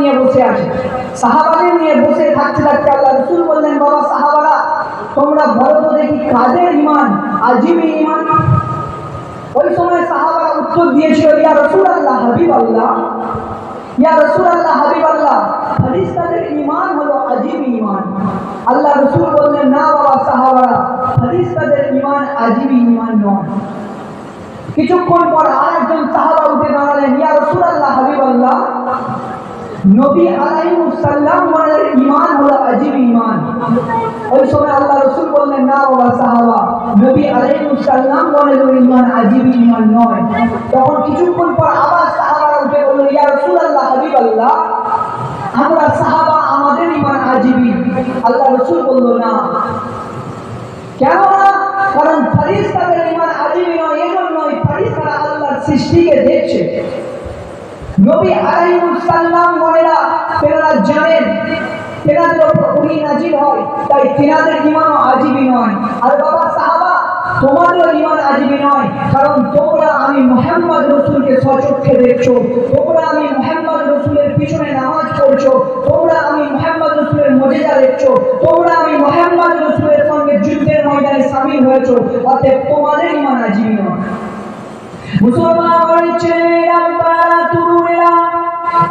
নিয়ে বসে আছে, সাহাবাদের নিয়ে বসে থাকতে থাকতে আল্লাহ রাসূল বললেন, বাবা সাহাবারা তোমরা বলো তো দেখি কাদের ঈমান আজীবী ঈমান? ওই সময় সাহাবারা উত্তর দিয়েছিল, ইয়া রাসূলুল্লাহ হাবিবাল্লাহ, ইয়া রাসূলুল্লাহ হাবিবাল্লাহ, ফেরেশতাদের ঈমান হলো আজীবী ঈমান। আল্লাহ রাসূল বললেন, না বাবা সাহাবারা, ফেরেশতাদের ঈমান আজীবী ঈমান নয়। কিছুক্ষণ পর আরেকজন সাহাবা উঠে দাঁড়ালেন, ইয়া রাসূলুল্লাহ হাবিবাল্লাহ, নবী আলাইহিস সালাম ওয়ালের ঈমান হলো আজীবী ঈমান। ওই সময় আল্লাহ রাসূল বললেন, না বাবা সাহাবা, নবী আলাইহিস সালাম ওয়ালের ঈমান আজীবী ঈমান নয়। তখন কিছুক্ষণ পর আবার সাহাবারা উঠে বলল, ইয়া রাসূলুল্লাহ হাবিবাল্লাহ, আমরা সাহাবা আমাদের ঈমান আজীবী। আল্লাহ রাসূল বলল, না। কেন না? কারণ ফেরেশতাদের ঈমান আজীবী নয়, এজন্য ফেরেশতারা আল্লাহর সৃষ্টিকে দেখছে। নবী আলাইহিস সালাম ওয়ালা তেনারা জানেন তেনাদের উপর ওহী নাজিল হয়, তাই তেনাদের ঈমানও আজীবী নয়। আর বাবা সাহাবা তোমাদের ঈমান আজীবী নয়, কারণ তোমরা আমি মুহাম্মদ রাসূলকে স্বচক্ষে দেখছো, তোমরা আমি মুহাম্মদ রাসূলের পিছনে নামাজ পড়ছো, তোমরা আমি মুহাম্মদ রাসূলের মুজিজা দেখছো, তোমরা আমি মুহাম্মদ রাসূলের সঙ্গে যুদ্ধের ময়দানে শামিল হয়েছো, অতএব তোমাদের ঈমান আজীবী নয়। মুসলমান ছেলেরা বাবা তরুণেরা,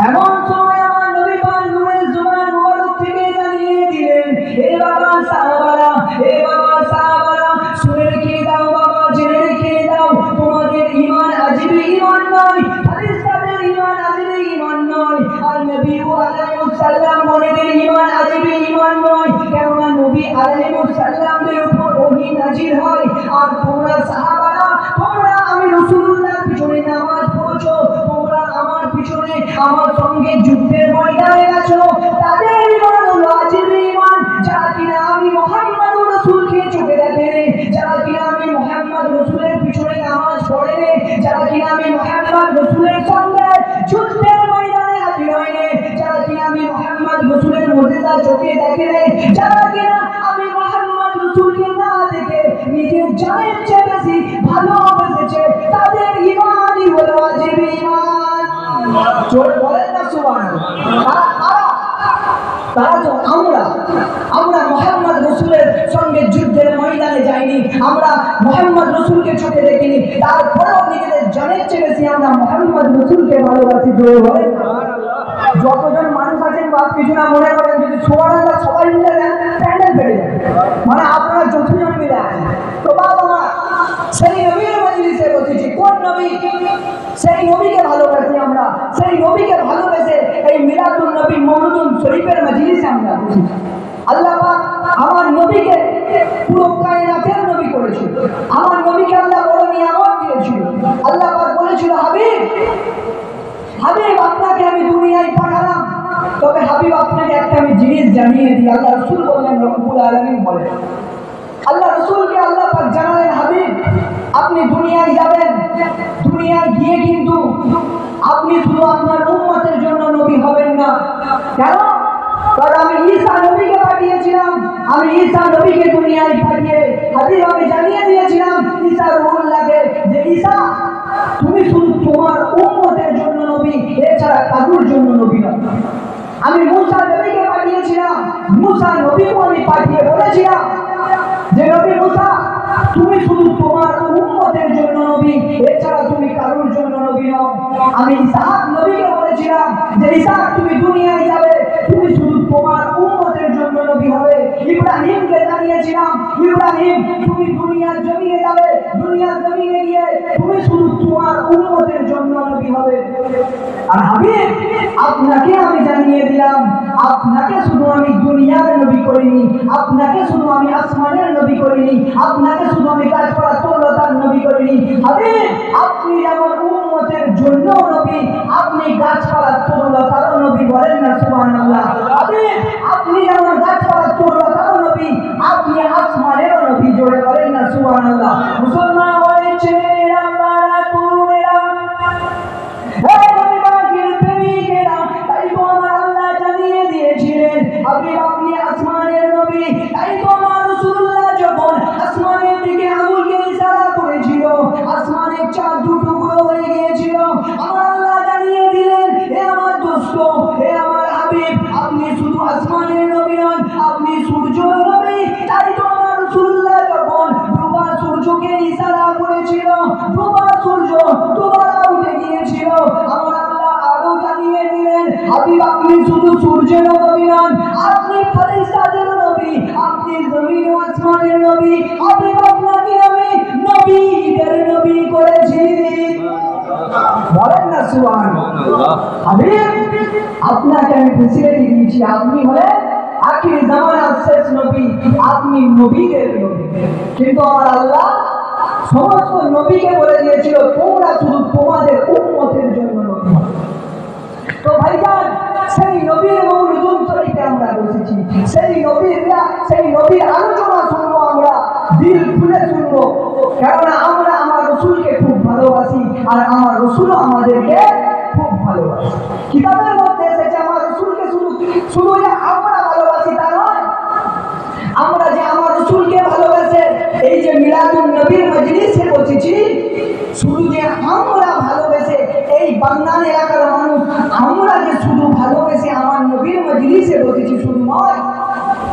এমন সময় আমার নবী পাক নূরের জবান মুবারক থেকে জানিয়ে দিলেন, হে বাবা সাহাবারা, হে বাবা সাহাবারা, শুনে রেখে দাও বাবা, জেনে রেখে দাও, তোমাদের ঈমান আজীবী ঈমান নয়, ফেরেশতাদের ঈমান আজীবী ঈমান নয়, আর নবী আলাইহিস সালাম ওয়ালের ঈমান আজীবী ঈমান নয়। কেননা নবী আলাইহিস সালামের উপর ওহী নাজিল হয়, আর তোমরা সাহাবারা, তোমরা আমি রাসূলুল্লাহর পিছনে নামাজ পড়ছো, তোমরা আমার পিছনে আমার সঙ্গে যুদ্ধের ময়দানে আছো, তাদের ঈমান হলো আজীবী ঈমান। যারা কিনা আমি মুহাম্মদ রাসূলকে চোখে দেখে, যারা কিনা আমি মুহাম্মদ রাসূলের পিছনে নামাজ পড়ে, যারা কিনা আমি মুহাম্মদ রাসূলের সঙ্গে যুদ্ধের ময়দানে হাজির হয়, যারা কিনা আমি মুহাম্মদ রাসূলের মুজিজা চোখে দেখে, যারা কিনা আমি মুহাম্মদ রাসূলকে না দেখে নিজের জানের চেয়ে বেশি ভালোবেসেছে, তাদের ঈমানই হলো আজীবী ঈমান। জোরে বলেন না সুবহানাল্লাহ। তারা তো আমরা মুহাম্মদ রাসূলের সঙ্গে যুদ্ধের ময়দানে যাইনি, আমরা মুহাম্মদ রাসূলকে চোখে দেখিনি, তারপরেও নিজেদের জানের চেয়ে বেশি আমরা মুহাম্মদ রাসূলকে ভালোবাসি। জোরে বলেন সুবহানাল্লাহ। যতজন মানুষ আছেন বাপ কিছু না মনে করেন, যদি সুবহানাল্লাহ সবাই মিলে দেন প্যান্ডেল ফেটে যাবে, মানে আপনারা যতজন মিলে আছেন। তো বাবা মা, সেই নবীর মজলিসে বসেছি, কোন নবী? সেই নবীকে ভালোবাসি আমরা, সেই নবীকে ভালোবেসে এই মিলাদুন নবী মওলুদুন শরীফের মজলিসে আমরা বসেছি। আল্লাহ পাক আমার নবীকে পুরো কায়নাতের নবী করেছিল, আমার নবীকে আল্লাহ বড় নিয়ামত দিয়েছিল। আল্লাহ পাক বলেছিল, হাবিব হাবিব আপনাকে আমি দুনিয়ায় পাঠালাম, তবে হাবিব আপনাকে একটা আমি জিনিস জানিয়ে দিই। আল্লাহ রাসূল বললেন, রব্বুল আলামিন বলেন, আল্লাহ রাসূলকে আল্লাহ পাক জানালেন, হাবিব আপনি দুনিয়ায় যাবেন, দুনিয়ায় গিয়ে কিন্তু আপনি শুধু আপনার উম্মতের জন্য নবী হবেন না। কেন? কারণ আমি ঈসা নবীকে পাঠিয়েছিলাম, আমি ঈসা নবীকে দুনিয়ায় পাঠিয়ে হাবিব আমি জানিয়ে দিয়েছিলাম ঈসা রূহুল্লাহকে, যে ঈসা তুমি শুধু তোমার উম্মতের জন্য নবী, এছাড়া কারোর জন্য নবী না। আমি মূসা নবীকে পাঠিয়েছিলাম, মূসা নবীকে আমি পাঠিয়ে বলেছিলাম যে নবী মূসা তুমি শুধু তোমার উম্মতের জন্য নবী, এছাড়া তুমি কারোর জন্য নবী নও। আমি ইসহাক নবীকে বলেছিলাম যে ইসহাক তুমি দুনিয়ায় যাবে, তুমি শুধু তোমার উম্মতের জন্য নবী হবে। ইব্রাহিমকে জানিয়েছিলাম, ইব্রাহিম তুমি দুনিয়ার জমিনে যাবে, দুনিয়ার জমিনে গিয়ে তুমি শুধু তোমার উম্মতের জন্য নবী হবে। আর হাবিব আপনাকে আমি জানিয়ে দিলাম, আপনাকে শুধু আমি দুনিয়ার নবী করিনি, আপনাকে শুধু আমি আসমানের নবী করিনি, আপনাকে শুধু আমি গাছপালা তরুলতার নবী করিনি। হাবিব আপনি যেমন উম্মতের জন্য নবী, আপনি গাছপালা তরুলতার নবী। বলেন না সুবহানাল্লাহ। হাবিব আপনি যেমন গাছপালা তরুলতার নবী, আপনি আসমানের নবী। জোরে বলেন না সুবহানাল্লাহ। মুসলমান হয়েছে আমরা তরুণেরা, হাবিব আপনি আসমানের নবী, তাই তো আমার রাসূলুল্লাহ যখন আসমানের দিকে আঙ্গুলকে ইশারা করেছিল, আসমানের চাঁদ দুটুকরো হয়ে গিয়েছিল। আমার আল্লাহ জানিয়ে দিলেন, হে আমার দোস্ত হাবিব, আপনি শুধু আসমানের নবী নন, আপনি সূর্য নবী। তাই তো আমার রাসূলুল্লাহ যখন ডুবা সূর্যকে ইশারা করেছিল, ডুবা সূর্য দুবার উঠে গিয়েছিল, আমার আল্লাহ আরো জানিয়ে দিলেন, হাবিব আপনি শুধু সূর্যের নবী নন, আপনি ফেরেশতাদের নবী, আপনি জমিন ও আসমানের নবী। হাবিব আপনাকে আমি নবীদের নবী করেছি। বলেন না সুবহানাল্লাহ। হাবিব আপনাকে আমি ফেসিলিটি দিয়েছি, আপনি হলেন আখির জামানার শেষ নবী, আপনি নবীদের নবী। কিন্তু আমার আল্লাহ সমস্ত নবীকে বলে দিয়েছিল তোমরা শুধু তোমাদের উম্মতের জন্য নবী। তো ভাইজান সেই নবীর মৌলুদুল শরীফে আমরা বসেছি, সেই নবীর আলোচনা শুনবো, আমরা দিল খুলে শুনবো, কারণ আমরা আমার রাসূলকে খুব ভালোবাসি আর আমার রাসূলও আমাদেরকে খুব ভালোবাসে। কিতাবের মধ্যে এসেছে আমার রাসূলকে শুধু যে আমরা ভালোবাসি তা নয়, আমরা যে আমার রাসূলকে ভালোবাসে এই যে মিলাদুন নবীর মজলিসে বসেছি, শুধু যে আমরা ভালোবেসে এই বাগনান এলাকার মানুষ আমরা যে শুধু ভালোবেসে আমার নবীর মজলিসে বসেছি শুধু নয়,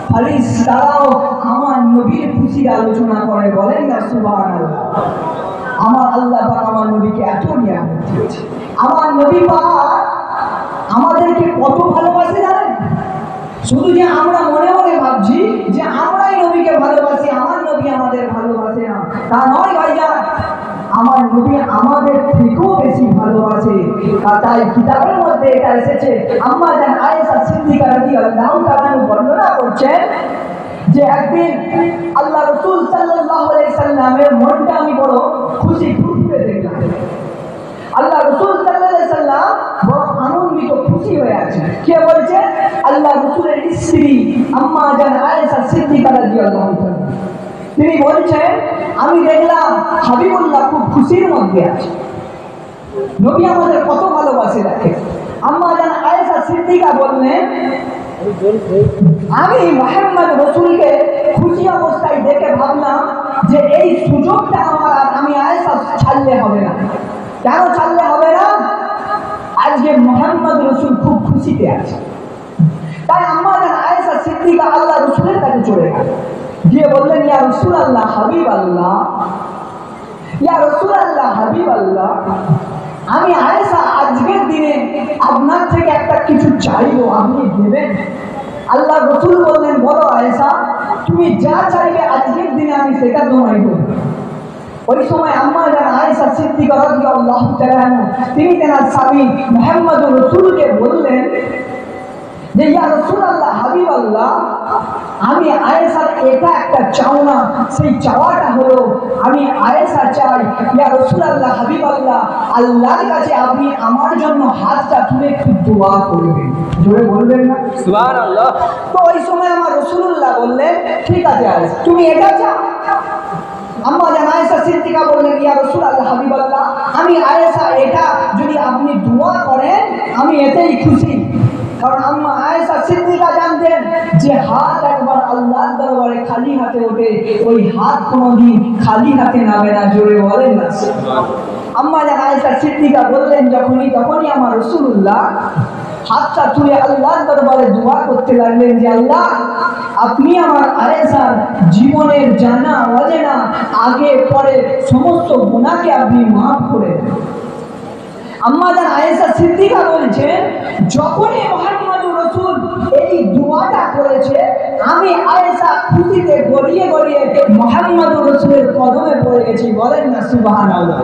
ফেরেশতারাও আমার নবীর খুশির আলোচনা করে। বলেন না সুবহানাল্লাহ। আমার আল্লাহ পাক আমার নবীকে এত নিয়ামত দিয়েছে, আমার নবী পাক আমাদেরকে কত ভালোবাসে জানেন? শুধু যে আমরা মনে মনে ভাবছি যে আমরাই নবীকে ভালোবাসি, আমার নবী আমাদের ভালোবাসে না, তা নয় ভাইজান। আমার নবী আমাদের থেকেও বেশি ভালোবাসে। আর তাই কিতাবের মধ্যে এটা এসেছে, আম্মা জান আয়েশা সিদ্দিকা রাদিয়াল্লাহু তাআলা বর্ণনা করছেন যে একদিন আল্লাহ রাসূল সাল্লাল্লাহু আলাইহি সাল্লামের মনটা আমি বড় খুশি ফুটতে দেখলাম। আল্লাহ রাসূল সাল্লাল্লাহু আলাইহি সাল্লাম বড় আনন্দিত খুশি হয়ে আছে। কে বলছে? আল্লাহ রাসূলের স্ত্রী আম্মা জান আয়েশা সিদ্দিকা রাদিয়াল্লাহু তাআলা। তিনি বলছেন আমি দেখলাম হাবিবুল্লাহ খুব খুশির মধ্যে আছে। নবী আমাদের কত ভালোবাসে দেখে। আম্মা জান আয়েশা সিদ্দিকা বললেন আমি মুহাম্মদ রাসূলকে খুশি অবস্থায় দেখে ভাবলাম যে এই সুযোগটা আমার আর আমি আয়েশা ছাড়লে হবে না। কেন ছাড়লে হবে না? আজকে মুহাম্মদ রাসূল খুব খুশিতে আছে। তাই আম্মা জান আয়েশা সিদ্দিকা আল্লাহ রাসূলের কাছে চলে গেল, গিয়ে বললেন ইয়া রাসূলুল্লাহ হাবিবাল্লাহ, ইয়া রাসূলুল্লাহ হাবিবাল্লাহ, আমি আয়েশা আজকের দিনে আপনার থেকে একটা কিছু চাইবো, আপনি দেবেন? আল্লাহ রাসূল বললেন বলো আয়েশা, তুমি যা চাইবে আজকের দিনে আমি সেটা তোমায় দেব। ওই সময় আম্মা জান আয়েশা সিদ্দিকা রাদিয়াল্লাহু তাআলা তিনি তার স্বামী মুহাম্মদ রাসূলকে বললেন যে ইয়া রাসূলুল্লাহ হাবিবাল্লাহ, আমি আয়েশার এটা একটা চাওনা, সেই চাওয়াটা হলো আমি আয়েশা চাই ইয়া রাসূলুল্লাহ হাবিবাল্লাহ, আল্লাহর কাছে আপনি আমার জন্য হাতটা তুলে একটু দোয়া করবেন। জোরে বলবেন না সুবহানাল্লাহ। তো ওই সময় আমার রাসূলুল্লাহ বললেন ঠিক আছে আয়েশা তুমি এটা চাও। আম্মা জান আয়েশা সিদ্দিকা বললেন ইয়া রাসূলুল্লাহ হাবিবাল্লাহ, আমি আয়েশা এটা যদি আপনি দোয়া করেন আমি এতেই খুশি। কারণ আম্মা আয়েশা সিদ্দিকা জানতেন যে হাত একবার আল্লাহর দরবারে খালি হাতে ওঠে, ওই হাত কোনোদিন খালি হাতে নামে না। জোরে বলেন না। আম্মা জান আয়েশা সিদ্দিকা বললেন তখনই আমার রাসূলুল্লাহ হাতটা তুলে আল্লাহর দরবারে দোয়া করতে লাগলেন যে আল্লাহ আপনি আমার আয়েশার জীবনের জানা অজানা আগে পরে সমস্ত গুনাহকে আপনি মাফ করে দেন। আম্মা জান আয়েশা সিদ্দিকা বলছেন যখনই মুহাম্মদুর রাসূল এই দোয়াটা করেছে আমি আয়েশা খুশিতে গড়িয়ে গড়িয়ে মুহাম্মদুর রাসূলের কদমে পড়ে গেছি। বলেন না সুবহানাল্লাহ।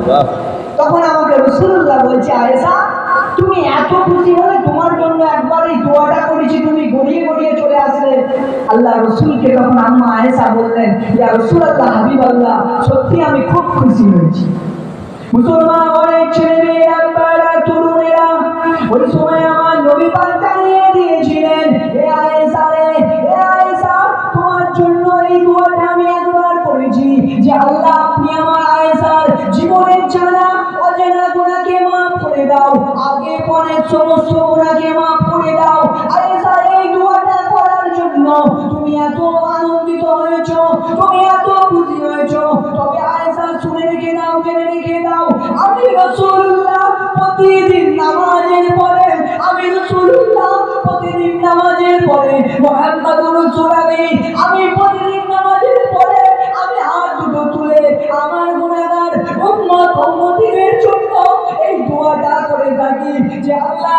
তখন আমাকে রাসূলুল্লাহ বলছে আয়েশা তুমি এত খুশি হলে তোমার জন্য একবার এই দোয়াটা করেছি তুমি গড়িয়ে গড়িয়ে চলে আসলে। আল্লাহ রাসূলকে তখন আম্মা আয়েশা বললেন ইয়া রাসূলুল্লাহ হাবিবাল্লাহ, সত্যি আমি খুব খুশি হয়েছি। মুসলমান অনেক ছেলে মেয়েরা বাড়া তরুণেরা ওই সময় আমার নবী পাক জানিয়ে দিয়েছিলেন হে আয়েশা রে, হে আয়েশা তোমার জন্য এই দোয়াটা আমি একবার করেছি যে আল্লাহ আপনি আমার আয়েশার জীবনের জানা অজানা গুনাহকে মাফ করে দাও, আগে পরে সমস্ত গুনাহকে মাফ করে দাও। আয়েশা এই দোয়াটা করার জন্য তুমি এত আনন্দিত হয়েছো, তুমি এত খুশি হয়েছো। তবে আয়েশা শুনে রেখে দাও, জেনে রেখে দাও, আমি রাসূলুল্লাহ প্রতিদিন নামাজের পরে আমি রাসূলুল্লাহ প্রতিদিন নামাজের পরে মুহাম্মাদুর রাসূলুল্লাহ আমি প্রতিদিন নামাজের পরে আমি হাত দুটো তুলে আমার গুনাহগার উম্মত উম্মতিদের জন্য এই দোয়াটা করে থাকি যে আল্লাহ